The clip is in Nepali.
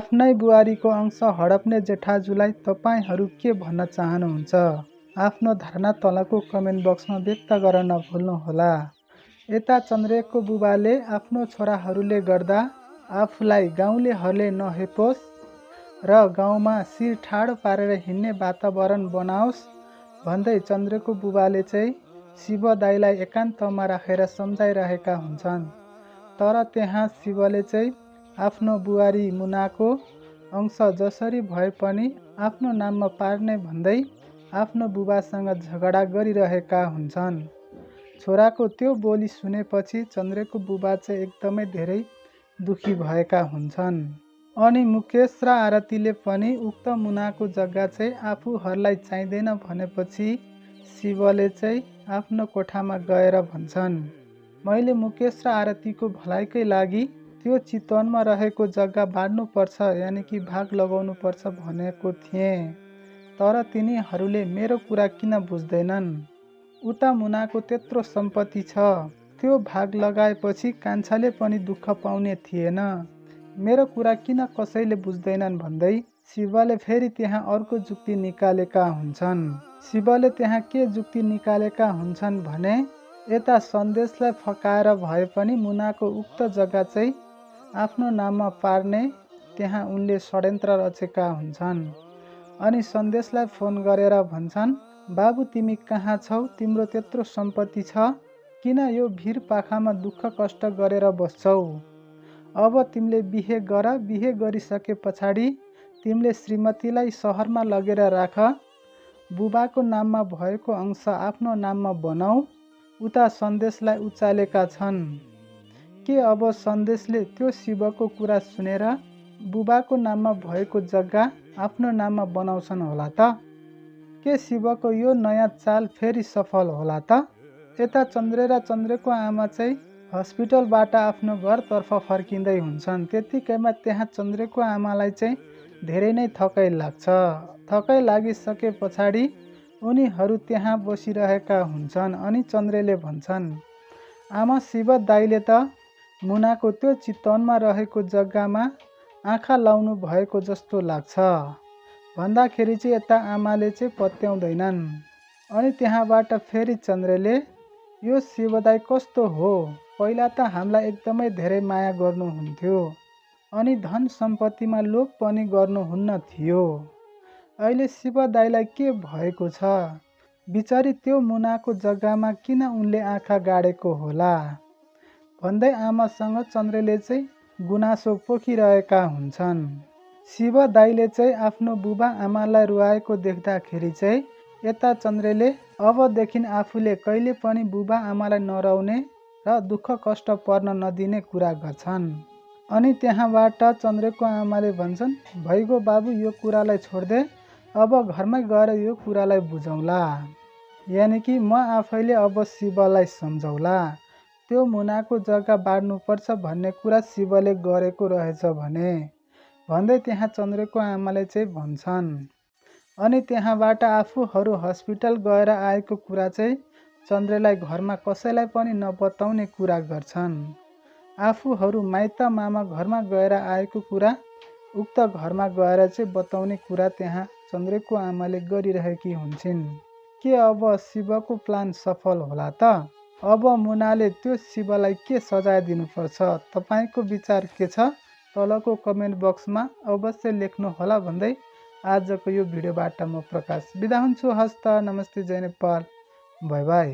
आफ्नै बुहारीको अंश हडप्ने जेठाजुलाई तपाईहरू के भन्न चाहनुहुन्छ? आफ्नो धारणा तलको कमेन्ट बक्समा व्यक्त गर्न नभुल्नुहोला। यता चन्द्रेको बुबाले आफ्नो छोराहरूले गर्दा आफूलाई गाउँलेहरूले नहेपोस् र गाउँमा शिर ठाडो पारेर हिँड्ने वातावरण बनाओस् भन्दै चन्द्रेको बुबाले चाहिँ शिव दाईलाई एकान्तमा राखेर सम्झाइरहेका हुन्छन्। तर त्यहाँ शिवले चाहिँ आफ्नो बुहारी मुनाको अंश जसरी भए पनि आफ्नो नाममा पार्ने भन्दै आफ्नो बुबासँग झगडा गरिरहेका हुन्छन्। छोराको त्यो बोली सुनेपछि चन्द्रेको बुबा चाहिँ एकदमै धेरै दुखी भएका हुन्छन्। अनि मुकेश र आरतीले पनि उक्त मुनाको जग्गा चाहिँ आफूहरूलाई चाहिँदैन भनेपछि शिवले चाहिँ आफ्नो कोठामा गएर भन्छन्, मैले मुकेश र आरतीको भलाइकै लागि त्यो चितवनमा रहेको जग्गा बाँड्नुपर्छ यानि कि भाग लगाउनु पर्छ भनेको थिएँ। तर तिनीहरूले मेरो कुरा किन बुझ्दैनन्? उता मुनाको त्यत्रो सम्पत्ति छ, त्यो भाग लगाएपछि कान्छाले पनि दुःख पाउने थिएन। मेरो कुरा किन कसैले बुझ्दैनन् भन्दै शिवले फेरि त्यहाँ अर्को जुक्ति निकालेका हुन्छन्। शिवले त्यहाँ के जुक्ति निकालेका हुन्छन् भने यता सन्देशलाई फकाएर भए पनि मुनाको उक्त जग्गा चाहिँ आफ्नो नाममा पार्ने त्यहाँ उनले षड्यन्त्र रचेका हुन्छन्। अनि सन्देशलाई फोन गरेर भन्छन्, बाबु तिमी कहाँ छौ? तिम्रो त्यत्रो सम्पत्ति छ, किन यो भिर पाखामा दुःख कष्ट गरेर बस्छौ? अब तिमीले बिहे गर, बिहे गरिसके पछाडि तिमीले श्रीमतीलाई सहरमा लगेर राख, बुबाको नाममा भएको अंश आफ्नो नाममा बनाऊ। उता सन्देशलाई उचालेका छन्। के अब सन्देशले त्यो शिवको कुरा सुनेर बुबाको नाममा भएको जग्गा आफ्नो नाममा बनाउँछन् होला त? के शिवको यो नयाँ चाल फेरि सफल होला त? यता चन्द्रे र चन्द्रेको आमा चाहिँ हस्पिटलबाट आफ्नो घरतर्फ फर्किँदै हुन्छन्। त्यतिकैमा त्यहाँ चन्द्रेको आमालाई चाहिँ धेरै नै थकाइ लाग्छ। थकाइ लागिसके पछाडि उनीहरू त्यहाँ बसिरहेका हुन्छन्। अनि चन्द्रेले भन्छन्, आमा शिव दाईले त मुनाको त्यो चितवनमा रहेको जग्गामा आँखा लाउनु भएको जस्तो लाग्छ भन्दाखेरि चाहिँ यता आमाले चाहिँ पत्याउँदैनन्। अनि त्यहाँबाट फेरि चन्द्रेले यो शिवदाई कस्तो हो? पहिला त हामीलाई एकदमै धेरै माया गर्नुहुन्थ्यो अनि धन सम्पत्तिमा लोभ पनि गर्नुहुन्न थियो। अहिले शिवदाईलाई के भएको छ? बिचारी त्यो मुनाको जग्गामा किन उनले आँखा गाडेको होला भन्दै आमासँग चन्द्रेले चाहिँ गुनासो पोखिरहेका हुन्छन्। शिव दाईले चाहिँ आफ्नो बुबा आमालाई रुवाएको देख्दाखेरि चाहिँ यता चन्द्रेले अबदेखि आफूले कहिले पनि बुबा आमालाई नरुवाउने र दुःख कष्ट पर्न नदिने कुरा गर्छन्। अनि त्यहाँबाट चन्द्रेको आमाले भन्छन्, भइगयो बाबु, यो कुरालाई छोड्दे, अब घरमै गएर यो कुरालाई बुझौँला। यानि कि म आफैले अब शिवलाई सम्झौला। त्यो मुनाको जग्गा बाँड्नुपर्छ भन्ने कुरा शिवले गरेको रहेछ भने भन्दै त्यहाँ चन्द्रेको आमाले चाहिँ भन्छन्। अनि त्यहाँबाट आफूहरू हस्पिटल गएर आएको कुरा चाहिँ चन्द्रेलाई घरमा कसैलाई पनि नबताउने कुरा गर्छन्। आफूहरू माइत मामा घरमा गएर आएको कुरा उक्त घरमा गएर चाहिँ बताउने कुरा त्यहाँ चन्द्रेको आमाले गरिरहेकी हुन्छन्। के अब शिवको प्लान सफल होला त? अब मुनाले त्यो शिवलाई के सजाय दिनुपर्छ? तपाईँको विचार के छ? तलको कमेन्ट बक्समा अवश्य लेख्नुहोला भन्दै आजको यो भिडियोबाट म प्रकाश बिदा हुन्छु। हस्त, नमस्ते, जय नेपाल, बाई बाई।